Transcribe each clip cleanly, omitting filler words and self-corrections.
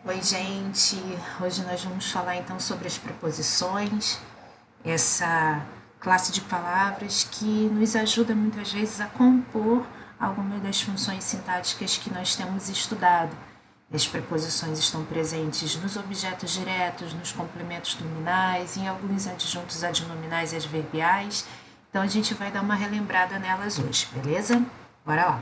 Oi, gente! Hoje nós vamos falar então sobre as preposições, essa classe de palavras que nos ajuda muitas vezes a compor algumas das funções sintáticas que nós temos estudado. As preposições estão presentes nos objetos diretos, nos complementos nominais, em alguns adjuntos adnominais e adverbiais. Então a gente vai dar uma relembrada nelas hoje, beleza? Bora lá!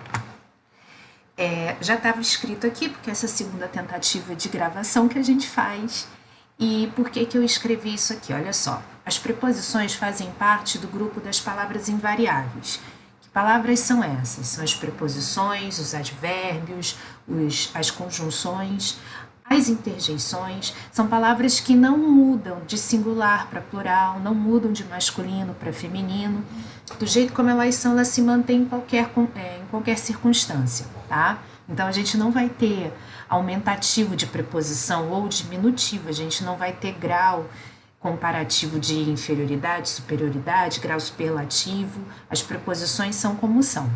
Já estava escrito aqui, porque essa é a segunda tentativa de gravação que a gente faz. E por que eu escrevi isso aqui? Olha só, as preposições fazem parte do grupo das palavras invariáveis. Que palavras são essas? São as preposições, os advérbios, as conjunções, as interjeições. São palavras que não mudam de singular para plural, não mudam de masculino para feminino. Do jeito como elas são, elas se mantêm em qualquer circunstância, tá? Então, a gente não vai ter aumentativo de preposição ou diminutivo, a gente não vai ter grau comparativo de inferioridade, superioridade, grau superlativo. As preposições são como são.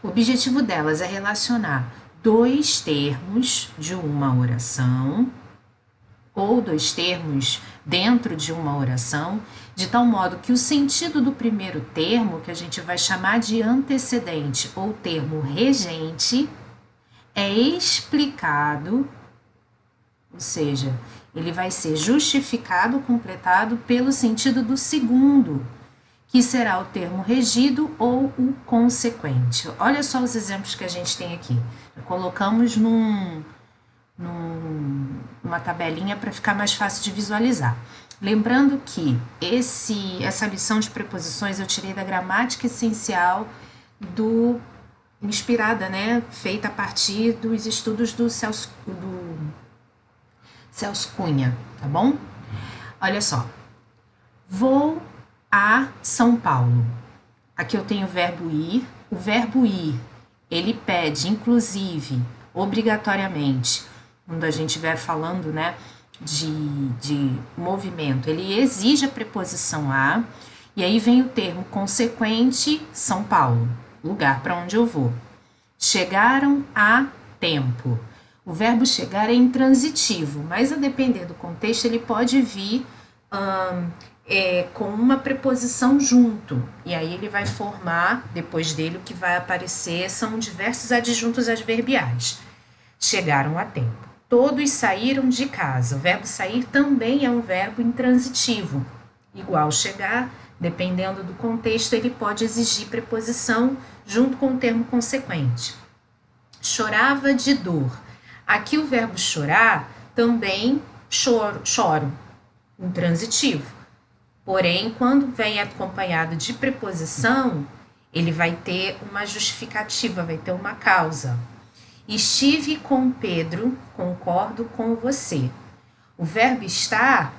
O objetivo delas é relacionar dois termos de uma oração ou dois termos dentro de uma oração, de tal modo que o sentido do primeiro termo, que a gente vai chamar de antecedente ou termo regente, é explicado, ou seja, ele vai ser justificado, completado pelo sentido do segundo, que será o termo regido ou o consequente. Olha só os exemplos que a gente tem aqui. Colocamos numa tabelinha para ficar mais fácil de visualizar. Lembrando que essa lição de preposições eu tirei da gramática essencial inspirada, né, feita a partir dos estudos do Celso Cunha, tá bom? Olha só, vou a São Paulo. Aqui eu tenho o verbo ir. O verbo ir, ele pede, inclusive, obrigatoriamente, quando a gente estiver falando, né, de movimento, ele exige a preposição a, e aí vem o termo consequente, São Paulo, lugar para onde eu vou. Chegaram a tempo. O verbo chegar é intransitivo, mas a depender do contexto, ele pode vir com uma preposição junto, e aí ele vai formar, depois dele, o que vai aparecer são diversos adjuntos adverbiais. Chegaram a tempo. Todos saíram de casa. O verbo sair também é um verbo intransitivo. Igual chegar, dependendo do contexto, ele pode exigir preposição junto com o termo consequente. Chorava de dor. Aqui o verbo chorar também choro, intransitivo. Porém, quando vem acompanhado de preposição, ele vai ter uma justificativa, vai ter uma causa. Estive com Pedro, concordo com você. O verbo estar,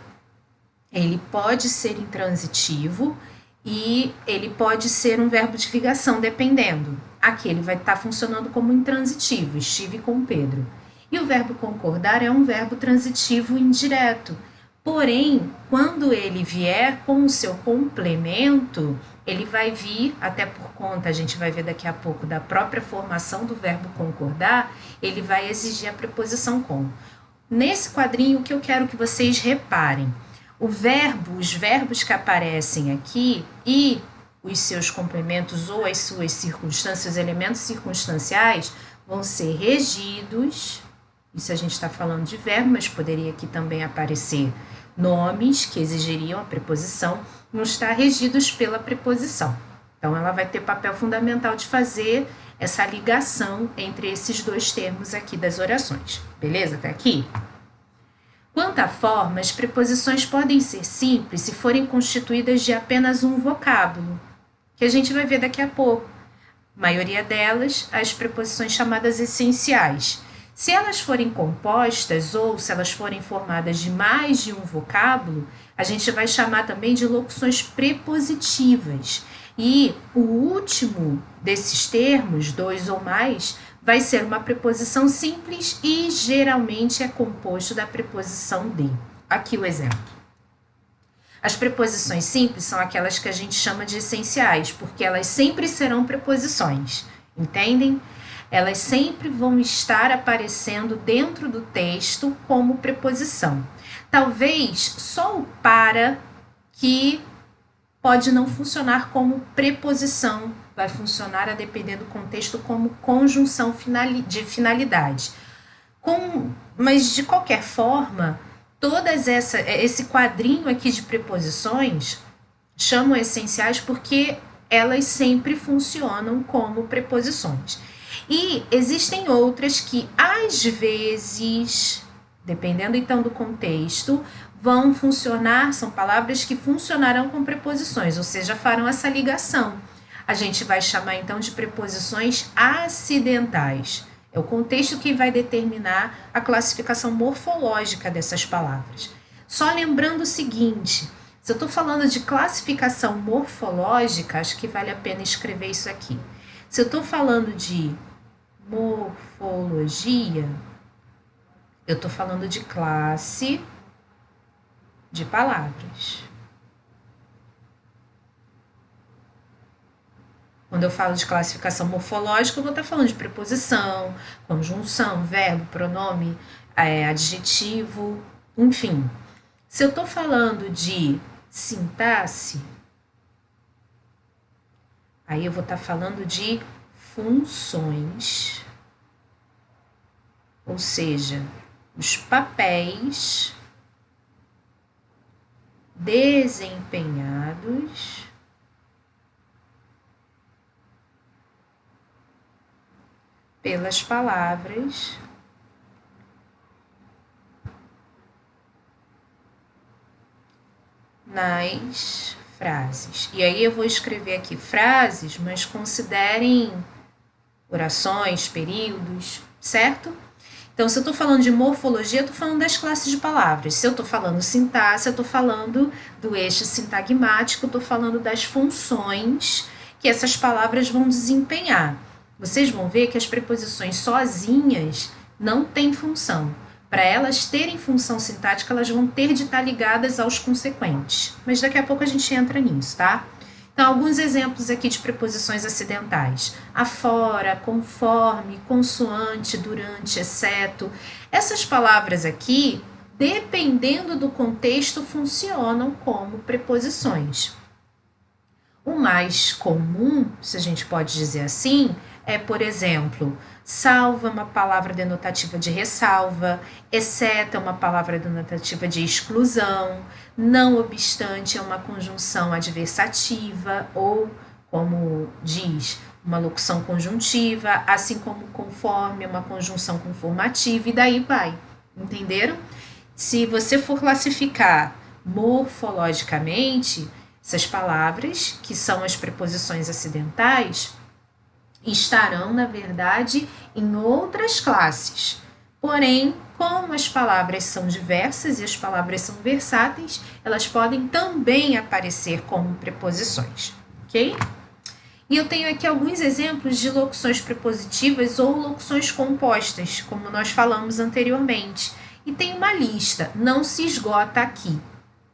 ele pode ser intransitivo e ele pode ser um verbo de ligação, dependendo. Aqui ele vai estar funcionando como intransitivo, estive com Pedro. E o verbo concordar é um verbo transitivo indireto. Porém, quando ele vier com o seu complemento, ele vai vir, até por conta, a gente vai ver daqui a pouco, da própria formação do verbo concordar, ele vai exigir a preposição com. Nesse quadrinho, o que eu quero que vocês reparem, os verbos que aparecem aqui e os seus complementos ou as suas circunstâncias, os elementos circunstanciais, vão ser regidos. Isso a gente está falando de verbo, mas poderia aqui também aparecer nomes que exigiriam a preposição, não está regidos pela preposição. Então, ela vai ter papel fundamental de fazer essa ligação entre esses dois termos aqui das orações. Beleza? Até aqui? Quanto à forma, as preposições podem ser simples se forem constituídas de apenas um vocábulo, que a gente vai ver daqui a pouco. A maioria delas, as preposições chamadas essenciais. Se elas forem compostas ou se elas forem formadas de mais de um vocábulo, a gente vai chamar também de locuções prepositivas. E o último desses termos, dois ou mais, vai ser uma preposição simples e geralmente é composto da preposição de. Aqui o exemplo. As preposições simples são aquelas que a gente chama de essenciais, porque elas sempre serão preposições, entendem? elas sempre vão estar aparecendo dentro do texto como preposição. Talvez só o para que pode não funcionar como preposição, vai funcionar a depender do contexto como conjunção de finalidade. Mas de qualquer forma, esse quadrinho aqui de preposições chamam essenciais porque elas sempre funcionam como preposições. E existem outras que, às vezes, dependendo então do contexto, vão funcionar, são palavras que funcionarão com preposições, ou seja, farão essa ligação. A gente vai chamar então de preposições acidentais. É o contexto que vai determinar a classificação morfológica dessas palavras. Só lembrando o seguinte, se eu estou falando de classificação morfológica, acho que vale a pena escrever isso aqui. Se eu estou falando de morfologia, eu estou falando de classe de palavras. Quando eu falo de classificação morfológica, eu vou estar falando de preposição, conjunção, verbo, pronome, adjetivo, enfim. Se eu estou falando de sintaxe, aí eu vou estar falando de funções, ou seja, os papéis desempenhados pelas palavras nas frases. E aí eu vou escrever aqui frases, mas considerem orações, períodos, certo? Então, se eu estou falando de morfologia, eu estou falando das classes de palavras. Se eu estou falando sintaxe, eu estou falando do eixo sintagmático, eu estou falando das funções que essas palavras vão desempenhar. Vocês vão ver que as preposições sozinhas não têm função. Para elas terem função sintática, elas vão ter de estar ligadas aos consequentes. Mas daqui a pouco a gente entra nisso, tá? Então, alguns exemplos aqui de preposições acidentais. Afora, conforme, consoante, durante, exceto. Essas palavras aqui, dependendo do contexto, funcionam como preposições. O mais comum, se a gente pode dizer assim, é, por exemplo, salva é uma palavra denotativa de ressalva, exceto é uma palavra denotativa de exclusão, não obstante é uma conjunção adversativa ou, como diz, uma locução conjuntiva, assim como conforme é uma conjunção conformativa e daí vai, entenderam? Se você for classificar morfologicamente, essas palavras, que são as preposições acidentais, estarão, na verdade, em outras classes. Porém, como as palavras são diversas e as palavras são versáteis, elas podem também aparecer como preposições, ok? E eu tenho aqui alguns exemplos de locuções prepositivas ou locuções compostas, como nós falamos anteriormente. E tem uma lista, não se esgota aqui,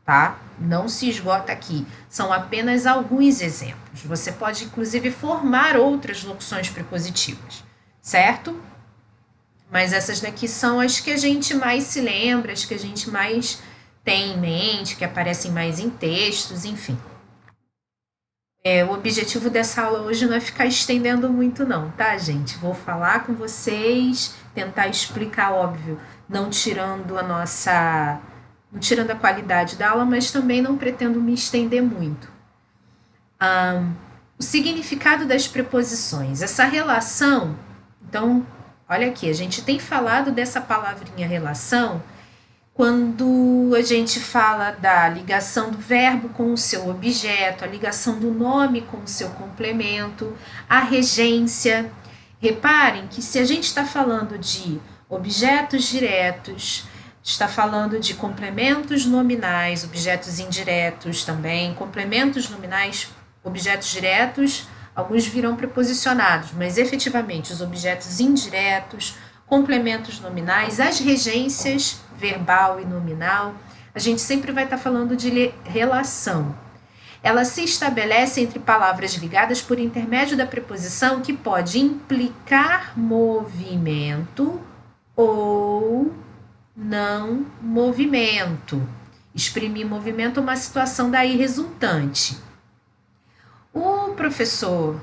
tá? Não se esgota aqui. São apenas alguns exemplos. Você pode, inclusive, formar outras locuções prepositivas, certo? Mas essas daqui são as que a gente mais se lembra, as que a gente mais tem em mente, que aparecem mais em textos, enfim. O objetivo dessa aula hoje não é ficar estendendo muito não, tá, gente? Vou falar com vocês, tentar explicar, óbvio, não tirando a qualidade da aula, mas também não pretendo me estender muito. O significado das preposições, essa relação, então, olha aqui, a gente tem falado dessa palavrinha relação quando a gente fala da ligação do verbo com o seu objeto, a ligação do nome com o seu complemento, a regência. Reparem que se a gente está falando de objetos diretos, está falando de complementos nominais, objetos indiretos também, complementos nominais, objetos diretos, alguns virão preposicionados, mas efetivamente os objetos indiretos, complementos nominais, as regências, verbal e nominal, a gente sempre vai estar falando de relação. ela se estabelece entre palavras ligadas por intermédio da preposição que pode implicar movimento ou não movimento. Exprimir movimento é uma situação daí resultante. O professor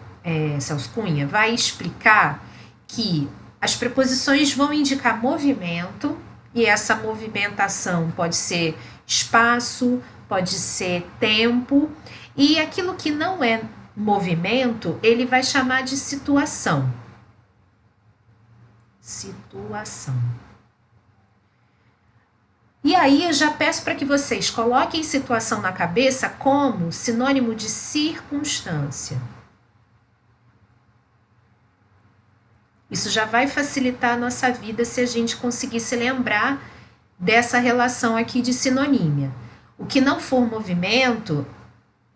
Celso Cunha vai explicar que as preposições vão indicar movimento, e essa movimentação pode ser espaço, pode ser tempo, e aquilo que não é movimento, ele vai chamar de situação. Situação. E aí eu já peço para que vocês coloquem situação na cabeça como sinônimo de circunstância. Isso já vai facilitar a nossa vida se a gente conseguir se lembrar dessa relação aqui de sinonímia. O que não for movimento,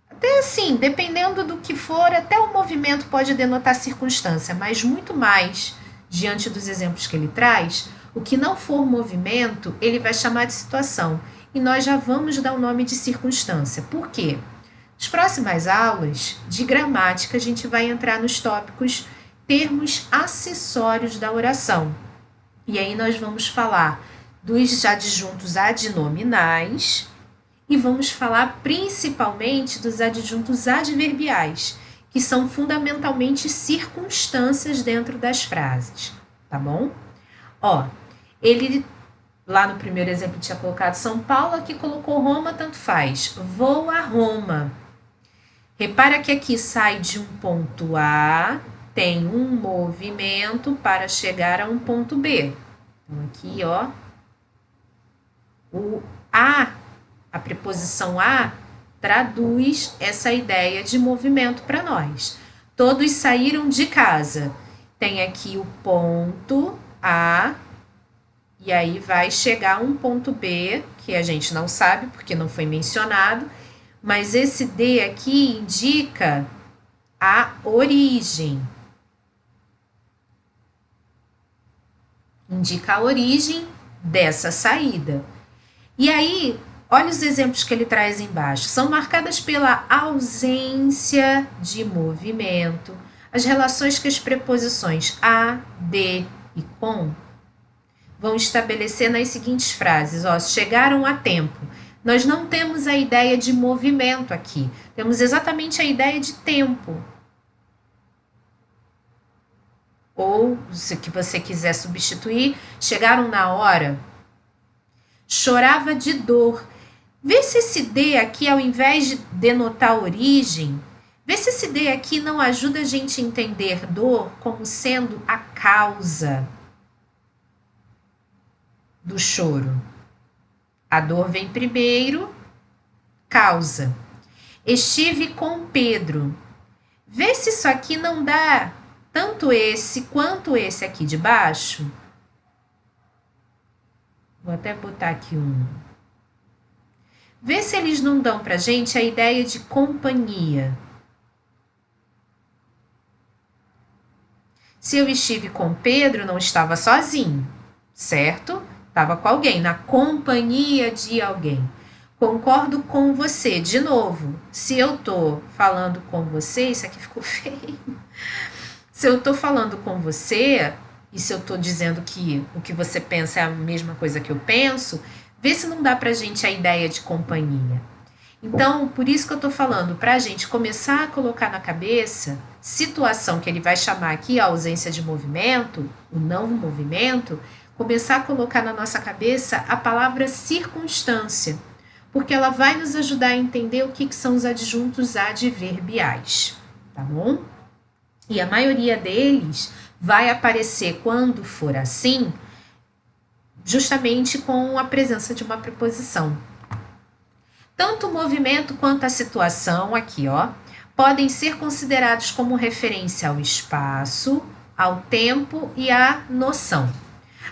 até assim, dependendo do que for, até o movimento pode denotar circunstância, mas muito mais, diante dos exemplos que ele traz, o que não for movimento, ele vai chamar de situação. E nós já vamos dar o nome de circunstância. Por quê? Nas próximas aulas de gramática, a gente vai entrar nos tópicos termos acessórios da oração. E aí nós vamos falar dos adjuntos adnominais e vamos falar principalmente dos adjuntos adverbiais, que são fundamentalmente circunstâncias dentro das frases, tá bom? Ó, ele lá no primeiro exemplo tinha colocado São Paulo, aqui colocou Roma, tanto faz. Vou a Roma. Repara que aqui sai de um ponto A, tem um movimento para chegar a um ponto B. Então, aqui, ó, o a preposição a, traduz essa ideia de movimento para nós. Todos saíram de casa. Tem aqui o ponto A, e aí vai chegar a um ponto B, que a gente não sabe porque não foi mencionado, mas esse D aqui indica a origem. Indica a origem dessa saída. E aí, olha os exemplos que ele traz embaixo. São marcadas pela ausência de movimento, as relações que as preposições a, de e com vão estabelecer nas seguintes frases. Ó, chegaram a tempo. Nós não temos a ideia de movimento aqui, temos exatamente a ideia de tempo. Ou, se que você quiser substituir, chegaram na hora. Chorava de dor. Vê se esse D aqui, ao invés de denotar origem, vê se esse D aqui não ajuda a gente a entender dor como sendo a causa do choro. A dor vem primeiro, causa. Estive com Pedro. Vê se isso aqui não dá tanto esse quanto esse aqui de baixo. Vou até botar aqui um. Vê se eles não dão pra gente a ideia de companhia. Se eu estive com Pedro, não estava sozinho, certo? Estava com alguém, na companhia de alguém. Concordo com você. De novo, se eu tô falando com você, isso aqui ficou feio. Se eu tô falando com você, e se eu tô dizendo que o que você pensa é a mesma coisa que eu penso, vê se não dá pra gente a ideia de companhia. Então, por isso que eu tô falando, pra gente começar a colocar na cabeça situação que ele vai chamar aqui a ausência de movimento, o não movimento, começar a colocar na nossa cabeça a palavra circunstância, porque ela vai nos ajudar a entender o que são os adjuntos adverbiais, tá bom? E a maioria deles vai aparecer quando for assim, justamente com a presença de uma preposição. Tanto o movimento quanto a situação, aqui, ó, podem ser considerados como referência ao espaço, ao tempo e à noção.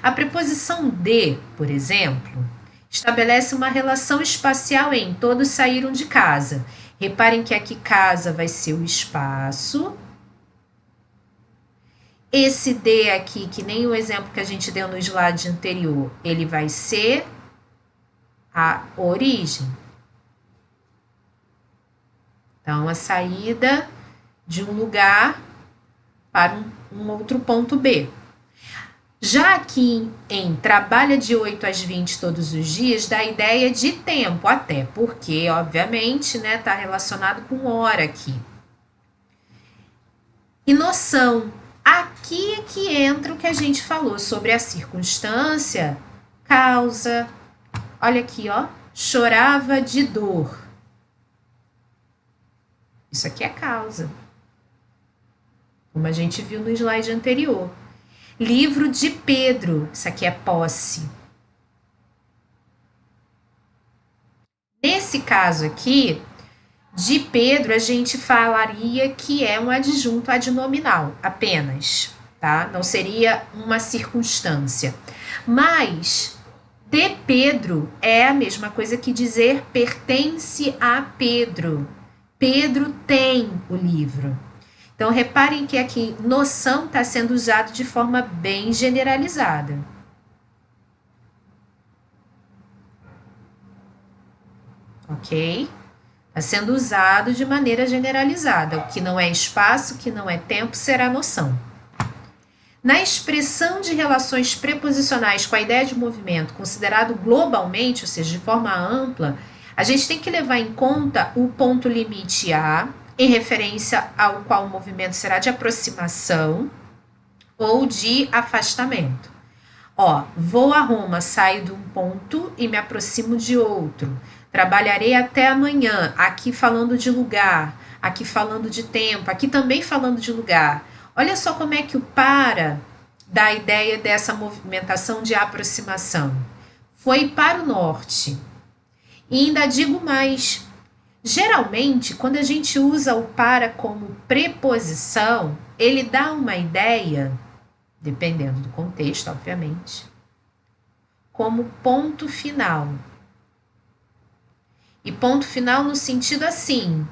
A preposição de, por exemplo, estabelece uma relação espacial em todos saíram de casa. Reparem que aqui casa vai ser o espaço. Esse de aqui, que nem o exemplo que a gente deu no slide anterior, ele vai ser a origem. Então, a saída de um lugar para um outro ponto B. Já aqui em trabalha de 8 às 20 todos os dias, dá a ideia de tempo, até porque, obviamente, né, tá relacionado com hora aqui. E noção. Aqui é que entra o que a gente falou sobre a circunstância, causa. Olha aqui, ó. Chorava de dor. Isso aqui é causa. Como a gente viu no slide anterior. Livro de Pedro. Isso aqui é posse. Nesse caso aqui, de Pedro, a gente falaria que é um adjunto adnominal, apenas, tá? Não seria uma circunstância. Mas, de Pedro é a mesma coisa que dizer pertence a Pedro. Pedro tem o livro. Então, reparem que aqui noção está sendo usado de forma bem generalizada. Ok? Está sendo usado de maneira generalizada. O que não é espaço, o que não é tempo, será noção. Na expressão de relações preposicionais com a ideia de movimento, considerado globalmente, ou seja, de forma ampla, a gente tem que levar em conta o ponto limite A, em referência ao qual o movimento será de aproximação ou de afastamento. Ó, vou a Roma, saio de um ponto e me aproximo de outro. Trabalharei até amanhã, aqui falando de lugar, aqui falando de tempo, aqui também falando de lugar. Olha só como é que o para dá a ideia dessa movimentação de aproximação. Foi para o norte. E ainda digo mais, geralmente, quando a gente usa o para como preposição, ele dá uma ideia, dependendo do contexto, obviamente, como ponto final. E ponto final no sentido assim,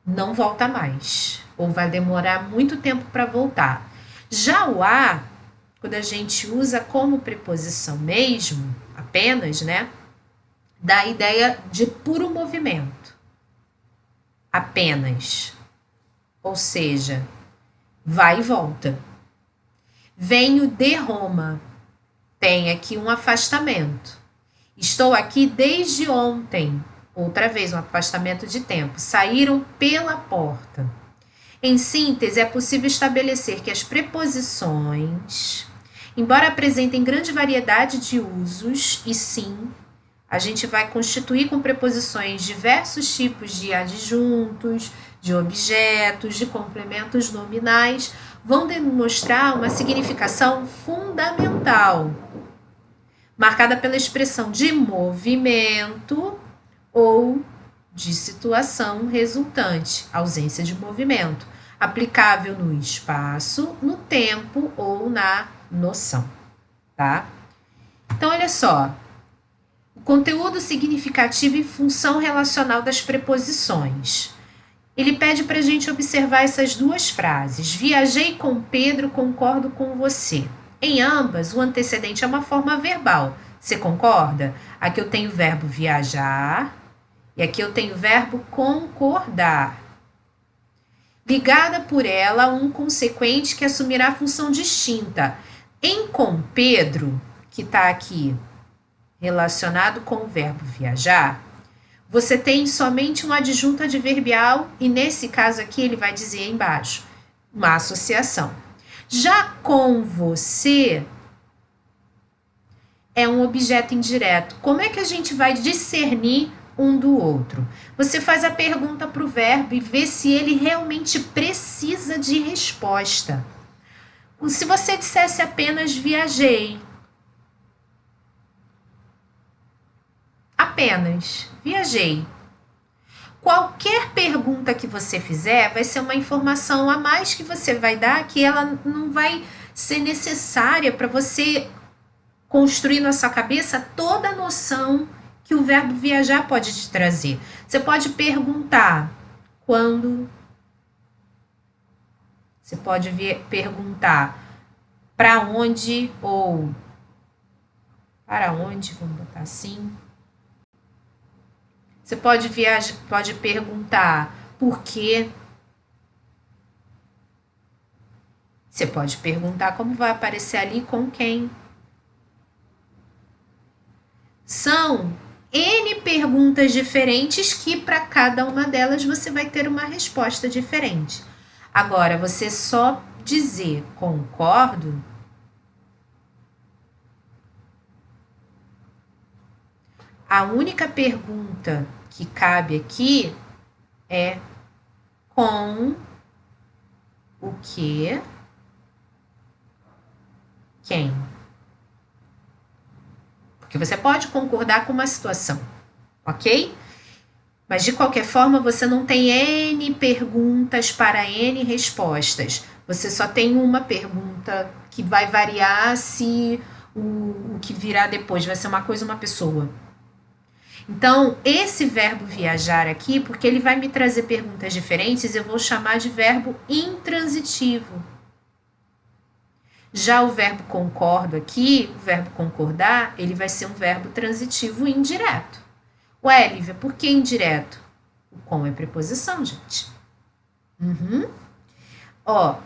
não volta mais, ou vai demorar muito tempo para voltar. Já o a, quando a gente usa como preposição mesmo, apenas, né, dá a ideia de puro movimento. Apenas. Ou seja, vai e volta. Venho de Roma. Tem aqui um afastamento. Estou aqui desde ontem. Outra vez, um afastamento de tempo. Saíram pela porta. Em síntese, é possível estabelecer que as preposições, embora apresentem grande variedade de usos, e sim, a gente vai constituir com preposições diversos tipos de adjuntos, de objetos, de complementos nominais, vão demonstrar uma significação fundamental, marcada pela expressão de movimento ou de situação resultante, ausência de movimento, aplicável no espaço, no tempo ou na noção, tá? Então, olha só, o conteúdo significativo e função relacional das preposições. Ele pede para a gente observar essas duas frases. Viajei com Pedro, concordo com você. Em ambas, o antecedente é uma forma verbal. Você concorda? Aqui eu tenho o verbo viajar e aqui eu tenho o verbo concordar. Ligada por ela a um consequente que assumirá função distinta. Em com Pedro, que está aqui relacionado com o verbo viajar, você tem somente um adjunto adverbial e nesse caso aqui ele vai dizer embaixo, uma associação. Já com você é um objeto indireto. Como é que a gente vai discernir um do outro? Você faz a pergunta para o verbo e vê se ele realmente precisa de resposta. Se você dissesse apenas viajei, apenas viajei. Qualquer pergunta que você fizer vai ser uma informação a mais que você vai dar, que ela não vai ser necessária para você construir na sua cabeça toda a noção que o verbo viajar pode te trazer. Você pode perguntar quando, você pode perguntar para onde ou para onde, vamos botar assim. Você pode perguntar Por quê? Você pode perguntar como vai aparecer ali com quem. São N perguntas diferentes que para cada uma delas você vai ter uma resposta diferente. Agora, você só dizer concordo, a única pergunta que cabe aqui é com o que, quem. Porque você pode concordar com uma situação, ok? Mas de qualquer forma, você não tem N perguntas para N respostas. Você só tem uma pergunta que vai variar se o que virá depois vai ser uma coisa ou uma pessoa. Então, esse verbo viajar aqui, porque ele vai me trazer perguntas diferentes, eu vou chamar de verbo intransitivo. Já o verbo concordo aqui, o verbo concordar, ele vai ser um verbo transitivo indireto. Ué, Lívia, por que indireto? O com é preposição, gente.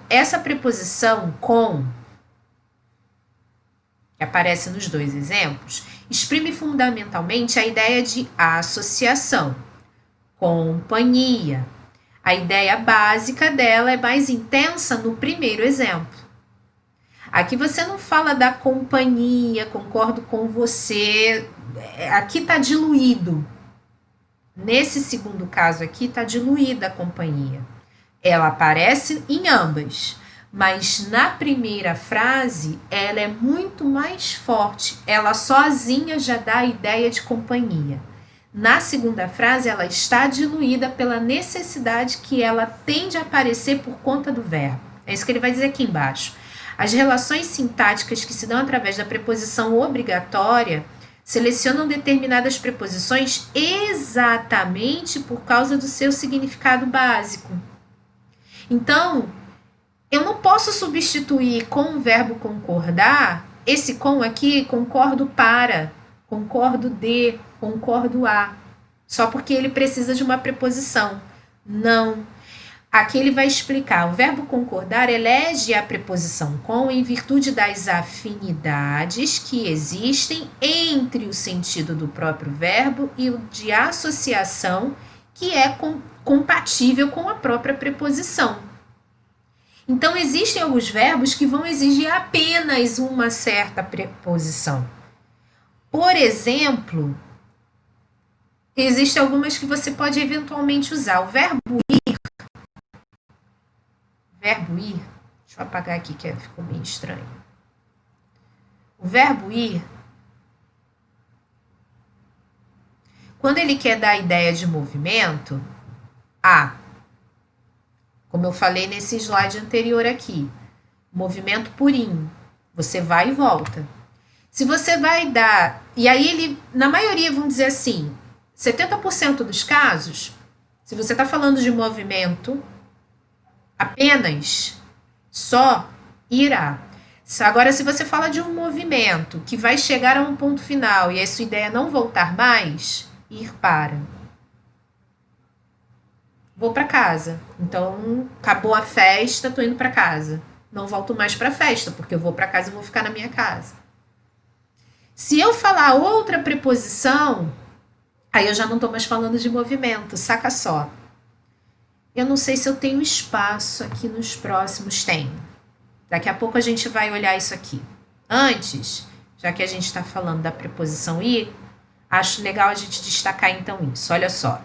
Essa preposição com, que aparece nos dois exemplos, exprime fundamentalmente a ideia de associação, companhia. A ideia básica dela é mais intensa no primeiro exemplo. Aqui você não fala da companhia, concordo com você, aqui está diluído. Nesse segundo caso aqui está diluída a companhia. Ela aparece em ambas, mas na primeira frase ela é muito mais forte. Ela sozinha já dá a ideia de companhia. Na segunda frase ela está diluída pela necessidade que ela tende a aparecer por conta do verbo. É isso que ele vai dizer aqui embaixo. As relações sintáticas que se dão através da preposição obrigatória selecionam determinadas preposições exatamente por causa do seu significado básico. Então, eu não posso substituir com o verbo concordar, esse com aqui, concordo para, concordo de, concordo a, só porque ele precisa de uma preposição. Não. Aqui ele vai explicar, o verbo concordar elege a preposição com em virtude das afinidades que existem entre o sentido do próprio verbo e o de associação que é compatível com a própria preposição. Então, existem alguns verbos que vão exigir apenas uma certa preposição. Por exemplo, existem algumas que você pode eventualmente usar. O verbo ir, deixa eu apagar aqui que ficou meio estranho. O verbo ir, quando ele quer dar a ideia de movimento, como eu falei nesse slide anterior aqui, movimento purinho, você vai e volta. Se você vai dar, e aí ele, na maioria, vamos dizer assim, 70% dos casos, se você está falando de movimento, apenas, só, irá. Agora, se você fala de um movimento que vai chegar a um ponto final e a sua ideia é não voltar mais, ir para. Vou para casa. Então, acabou a festa, tô indo para casa. Não volto mais para a festa, porque eu vou para casa e vou ficar na minha casa. Se eu falar outra preposição, aí eu já não tô mais falando de movimento, saca só. Eu não sei se eu tenho espaço aqui nos próximos, tenho. Daqui a pouco a gente vai olhar isso aqui. Antes, já que a gente está falando da preposição ir, acho legal a gente destacar então isso. Olha só.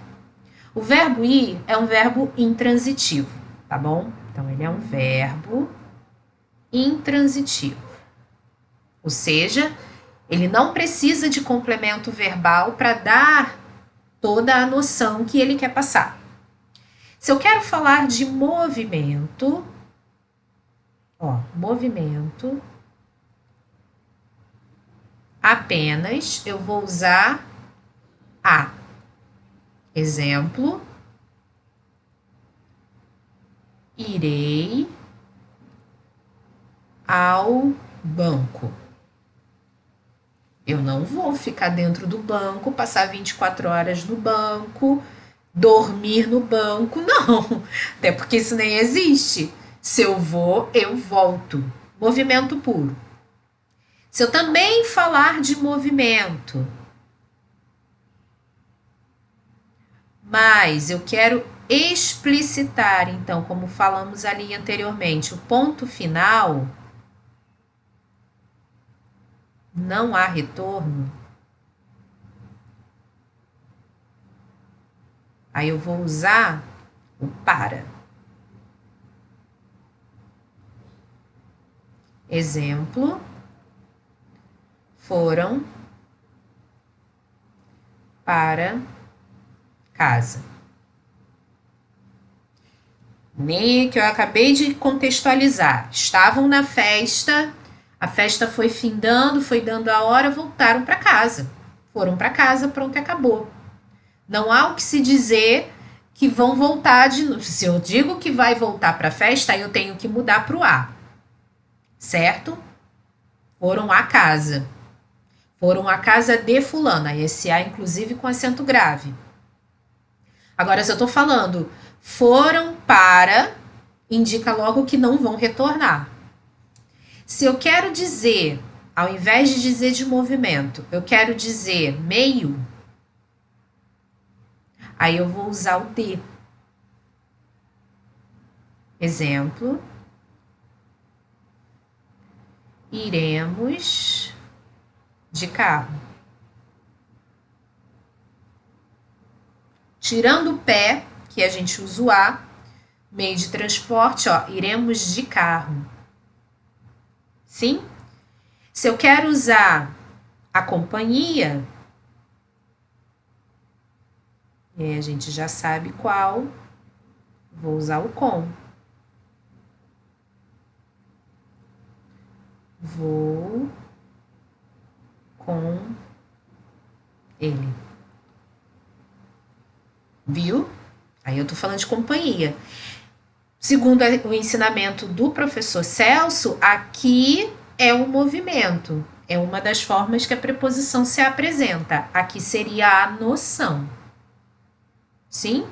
O verbo ir é um verbo intransitivo, tá bom? Então, ele é um verbo intransitivo. Ou seja, ele não precisa de complemento verbal para dar toda a noção que ele quer passar. Se eu quero falar de movimento, movimento, apenas eu vou usar a. Exemplo, irei ao banco. Eu não vou ficar dentro do banco, passar 24 horas no banco, Dormir no banco, não. Até porque isso nem existe. Se eu vou, eu volto. Movimento puro. Se eu também falar de movimento, mas eu quero explicitar, então, como falamos ali anteriormente, o ponto final, não há retorno, aí eu vou usar o para. Exemplo, foram para casa. Nem que eu acabei de contextualizar. Estavam na festa, a festa foi findando, foi dando a hora, voltaram para casa. Foram para casa, pronto, acabou. Não há o que se dizer que vão voltar de novo. Se eu digo que vai voltar para a festa, aí eu tenho que mudar para o A. Certo? Foram à casa. Foram à casa de fulana. Esse A, inclusive, com acento grave. Agora, se eu estou falando foram para, indica logo que não vão retornar. Se eu quero dizer, ao invés de dizer de movimento, eu quero dizer meio, aí eu vou usar o de. Exemplo. Iremos de carro. Tirando o pé, que a gente usa o A, meio de transporte, ó, iremos de carro. Sim? Se eu quero usar a companhia, e aí a gente já sabe qual, vou usar o com. Vou com ele. Viu? Aí eu tô falando de companhia. Segundo o ensinamento do professor Celso, aqui é o movimento. É uma das formas que a preposição se apresenta. Aqui seria a noção. Sim?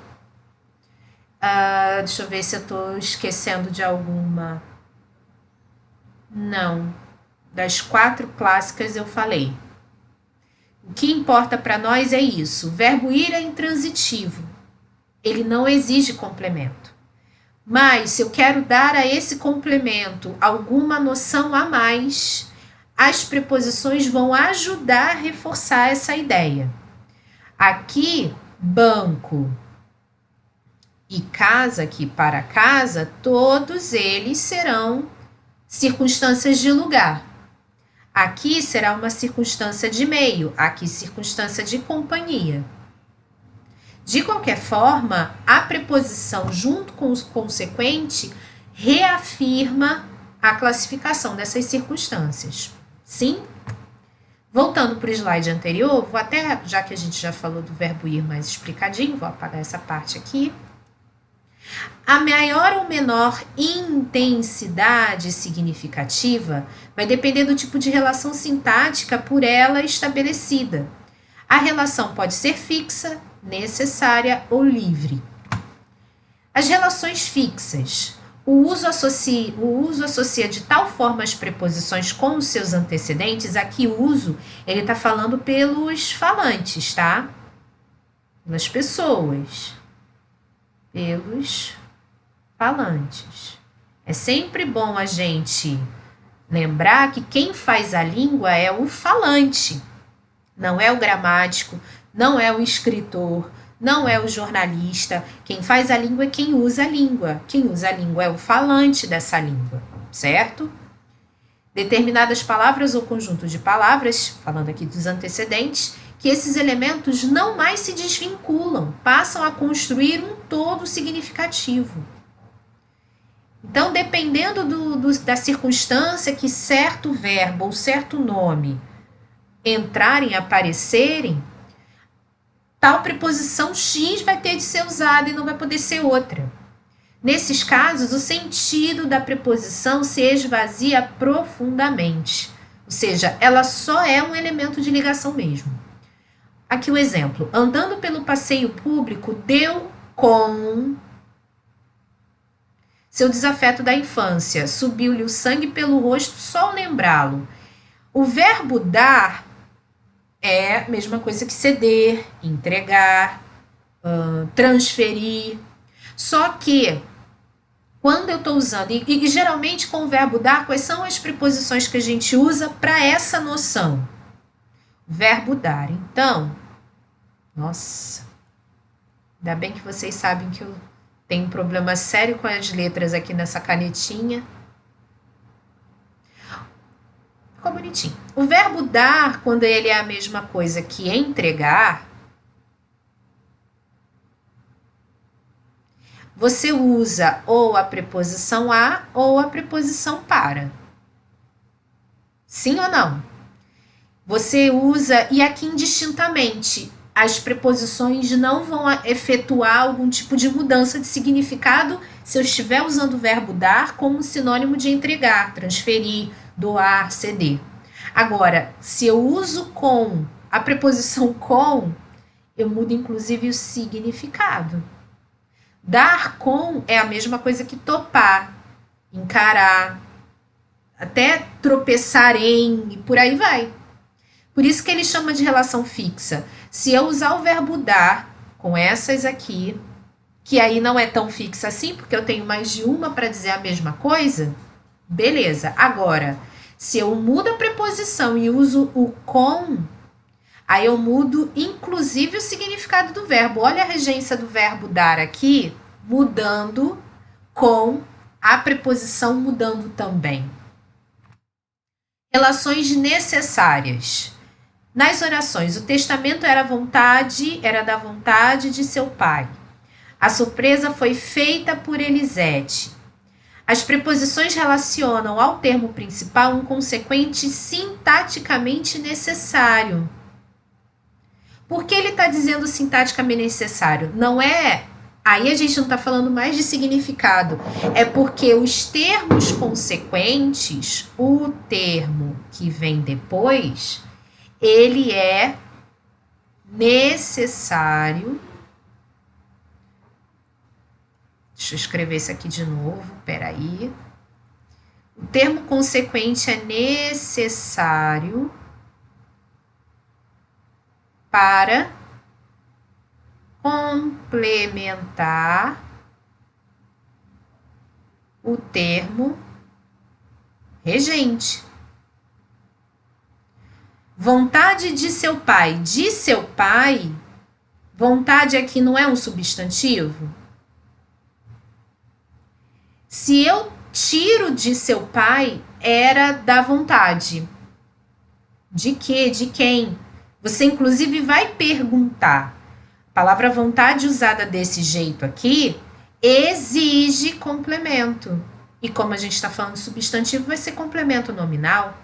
Deixa eu ver se eu tô esquecendo de alguma. Não. Das 4 clássicas eu falei. O que importa para nós é isso. O verbo ir é intransitivo. Ele não exige complemento. Mas, se eu quero dar a esse complemento alguma noção a mais, as preposições vão ajudar a reforçar essa ideia. Aqui, banco e casa, aqui para casa, todos eles serão circunstâncias de lugar. Aqui será uma circunstância de meio, aqui circunstância de companhia. De qualquer forma, a preposição junto com o consequente reafirma a classificação dessas circunstâncias. Sim? Voltando para o slide anterior, vou até, já que a gente já falou do verbo ir mais explicadinho, vou apagar essa parte aqui. A maior ou menor intensidade significativa vai depender do tipo de relação sintática por ela estabelecida. A relação pode ser fixa, necessária ou livre. As relações fixas. O uso associa de tal forma as preposições com os seus antecedentes. Aqui o uso, ele está falando pelos falantes, tá? Pelas pessoas. Pelos falantes. É sempre bom a gente lembrar que quem faz a língua é o falante. Não é o gramático, não é o escritor, não é o jornalista. Quem faz a língua é quem usa a língua. Quem usa a língua é o falante dessa língua, certo? Determinadas palavras ou conjunto de palavras, falando aqui dos antecedentes, que esses elementos não mais se desvinculam, passam a construir um todo significativo. Então, dependendo da circunstância que certo verbo ou certo nome entrarem, aparecerem, tal preposição X vai ter de ser usada e não vai poder ser outra. Nesses casos, o sentido da preposição se esvazia profundamente, ou seja, ela só é um elemento de ligação mesmo. Aqui o exemplo. Andando pelo passeio público, deu com seu desafeto da infância. Subiu-lhe o sangue pelo rosto só ao lembrá-lo. O verbo dar é a mesma coisa que ceder, entregar, transferir. Só que, quando eu estou usando, e geralmente com o verbo dar, quais são as preposições que a gente usa para essa noção? Verbo dar. Então, nossa, ainda bem que vocês sabem que eu tenho um problema sério com as letras aqui nessa canetinha. Ficou bonitinho. O verbo dar, quando ele é a mesma coisa que entregar, você usa ou a preposição a ou a preposição para. Sim ou não? Você usa, e aqui indistintamente, as preposições não vão efetuar algum tipo de mudança de significado se eu estiver usando o verbo dar como sinônimo de entregar, transferir, doar, ceder. Agora, se eu uso com a preposição com, eu mudo inclusive o significado. Dar com é a mesma coisa que topar, encarar, até tropeçar em e por aí vai. Por isso que ele chama de relação fixa. Se eu usar o verbo dar com essas aqui, que aí não é tão fixa assim, porque eu tenho mais de uma para dizer a mesma coisa, beleza. Agora, se eu mudo a preposição e uso o com, aí eu mudo inclusive o significado do verbo. Olha a regência do verbo dar aqui, mudando com a preposição mudando também. Relações necessárias. Nas orações, o testamento era da vontade de seu pai. A surpresa foi feita por Elisete. As preposições relacionam ao termo principal um consequente sintaticamente necessário. Por que ele está dizendo sintaticamente necessário? Não é... Aí a gente não está falando mais de significado. É porque os termos consequentes, o termo que vem depois, ele é necessário. Deixa eu escrever isso aqui de novo, peraí. O termo consequente é necessário para complementar o termo regente. Vontade de seu pai. De seu pai, vontade aqui não é um substantivo? Se eu tiro de seu pai, era da vontade. De quê? De quem? Você, inclusive, vai perguntar. A palavra vontade usada desse jeito aqui exige complemento. E como a gente está falando substantivo, vai ser complemento nominal.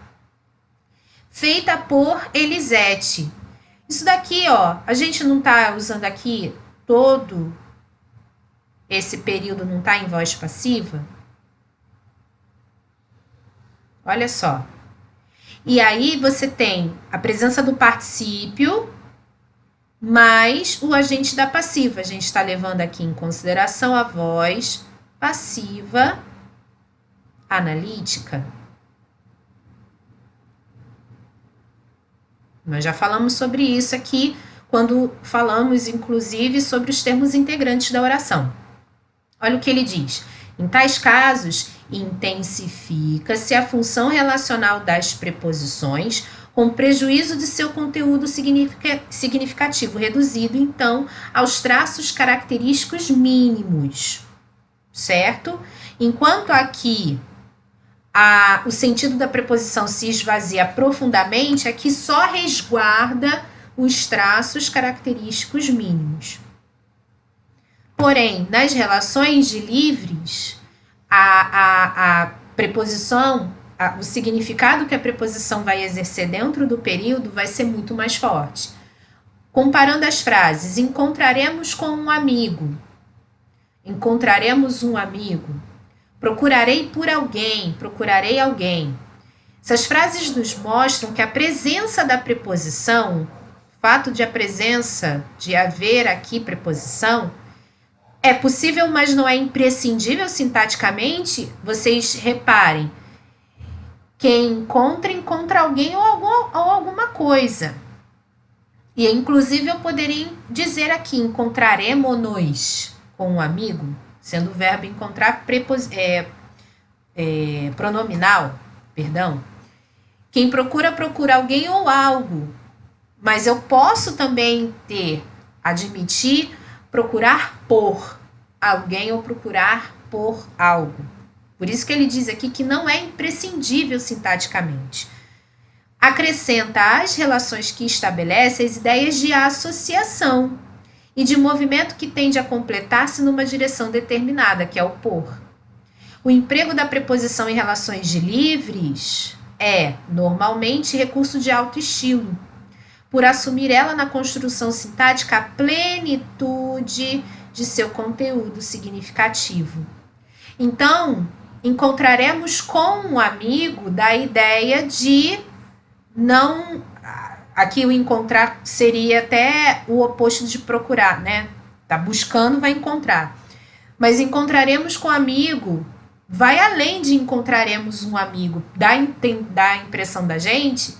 Feita por Elisete. Isso daqui, ó, a gente não está usando aqui todo esse período, não está em voz passiva? Olha só. E aí você tem a presença do particípio mais o agente da passiva. A gente está levando aqui em consideração a voz passiva analítica. Nós já falamos sobre isso aqui quando falamos, inclusive, sobre os termos integrantes da oração. Olha o que ele diz. Em tais casos, intensifica-se a função relacional das preposições com prejuízo de seu conteúdo significativo, reduzido, então, aos traços característicos mínimos, certo? Enquanto aqui o sentido da preposição se esvazia profundamente, aqui só resguarda os traços característicos mínimos. Porém, nas relações de livres, a preposição, o significado que a preposição vai exercer dentro do período vai ser muito mais forte. Comparando as frases, encontraremos com um amigo, encontraremos um amigo, procurarei por alguém, procurarei alguém. Essas frases nos mostram que a presença da preposição fato de a presença, de haver aqui preposição, é possível, mas não é imprescindível sintaticamente. Vocês reparem, quem encontra alguém ou alguma coisa. E, inclusive, eu poderia dizer aqui, encontraremos-nos com um amigo, sendo o verbo encontrar pronominal, perdão. Quem procura alguém ou algo. Mas eu posso também admitir, procurar por alguém ou procurar por algo. Por isso que ele diz aqui que não é imprescindível sintaticamente. Acrescenta às relações que estabelece as ideias de associação e de movimento que tende a completar-se numa direção determinada, que é o por. O emprego da preposição em relações de livres é, normalmente, recurso de alto estilo, por assumir ela na construção sintática a plenitude de seu conteúdo significativo. Então, encontraremos com um amigo da ideia de não... Aqui o encontrar seria até o oposto de procurar, né? Tá buscando, vai encontrar. Mas encontraremos com um amigo, vai além de encontraremos um amigo, dá a impressão da gente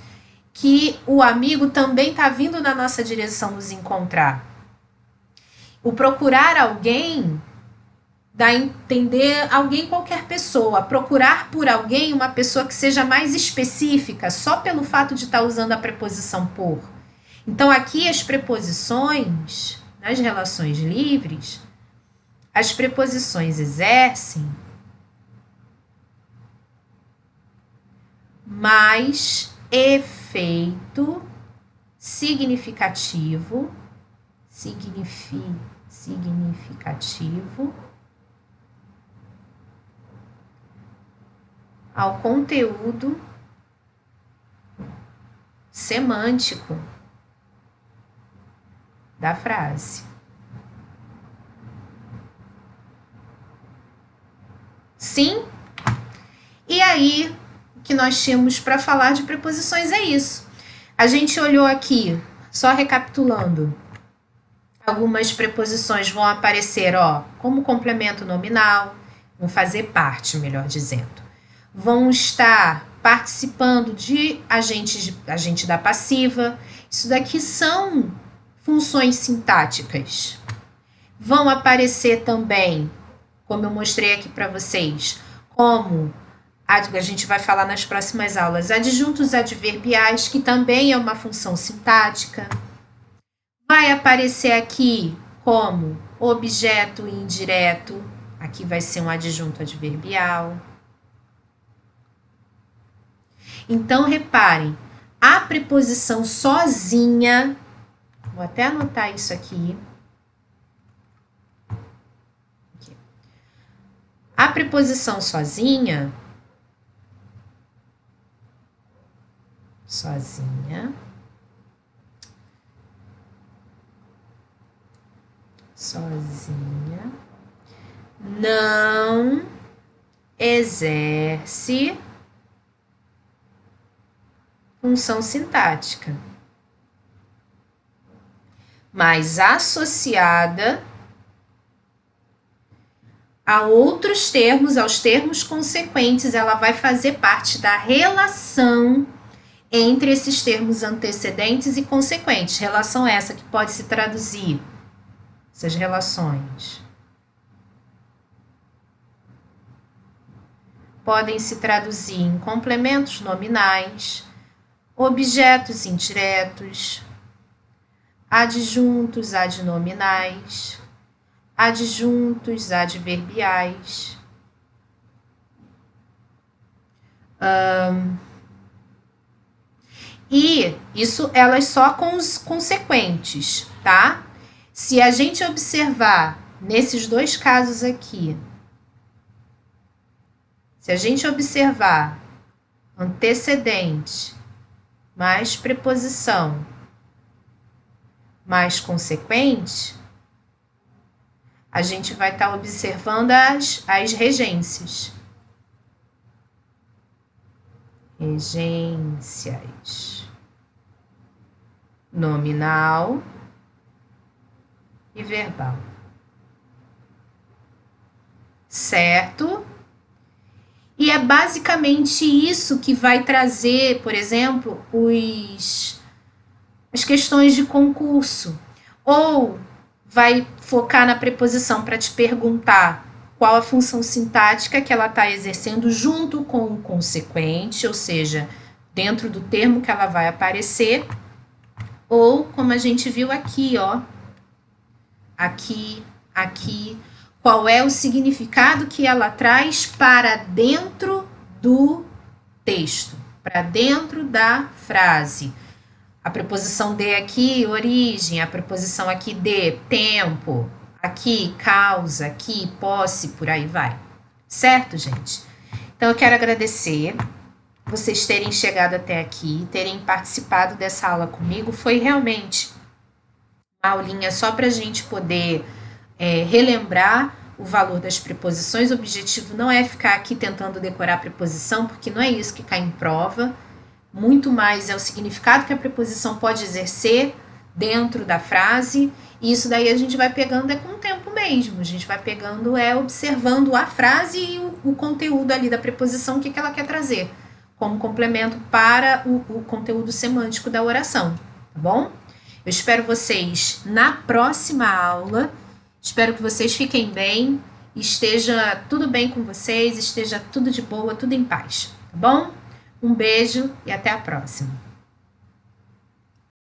que o amigo também está vindo na nossa direção nos encontrar. O procurar alguém dá a entender alguém, qualquer pessoa. Procurar por alguém uma pessoa que seja mais específica, só pelo fato de estar usando a preposição por. Então, aqui as preposições, nas relações livres, as preposições exercem mais efeito significativo ao conteúdo semântico da frase. Sim? E aí, o que nós tínhamos para falar de preposições é isso. A gente olhou aqui, só recapitulando, algumas preposições vão aparecer, como complemento nominal, vão fazer parte, melhor dizendo. Vão estar participando de agente da passiva. Isso daqui são funções sintáticas. Vão aparecer também, como eu mostrei aqui para vocês, como a gente vai falar nas próximas aulas, adjuntos adverbiais, que também é uma função sintática. Vai aparecer aqui como objeto indireto, aqui vai ser um adjunto adverbial. Então, reparem, a preposição sozinha, vou até anotar isso aqui. A preposição sozinha, não exerce função sintática, mas associada a outros termos, aos termos consequentes, ela vai fazer parte da relação entre esses termos antecedentes e consequentes. Relação essa que pode se traduzir, essas relações podem se traduzir em complementos nominais, objetos indiretos, adjuntos adnominais, adjuntos adverbiais, e isso elas só com os consequentes, tá? Se a gente observar nesses dois casos aqui, se a gente observar antecedente mais preposição mais consequente, a gente vai estar observando as regências. Regências. nominal e verbal. Certo? E é basicamente isso que vai trazer, por exemplo, as questões de concurso. Ou vai focar na preposição para te perguntar qual a função sintática que ela está exercendo junto com o consequente, ou seja, dentro do termo que ela vai aparecer, ou como a gente viu aqui, ó, aqui, qual é o significado que ela traz para dentro do texto, para dentro da frase. A preposição de aqui, origem, a preposição aqui de, tempo, aqui, causa, aqui, posse, por aí vai. Certo, gente? Então, eu quero agradecer vocês terem chegado até aqui, terem participado dessa aula comigo. Foi realmente uma aulinha só para a gente poder relembrar o valor das preposições. O objetivo não é ficar aqui tentando decorar a preposição, porque não é isso que cai em prova. Muito mais é o significado que a preposição pode exercer dentro da frase, e isso daí a gente vai pegando com o tempo mesmo, a gente vai pegando observando a frase e o conteúdo ali da preposição, o que ela quer trazer, como complemento para o conteúdo semântico da oração, tá bom? Eu espero vocês na próxima aula, espero que vocês fiquem bem, esteja tudo bem com vocês, esteja tudo de boa, tudo em paz, tá bom? Um beijo e até a próxima.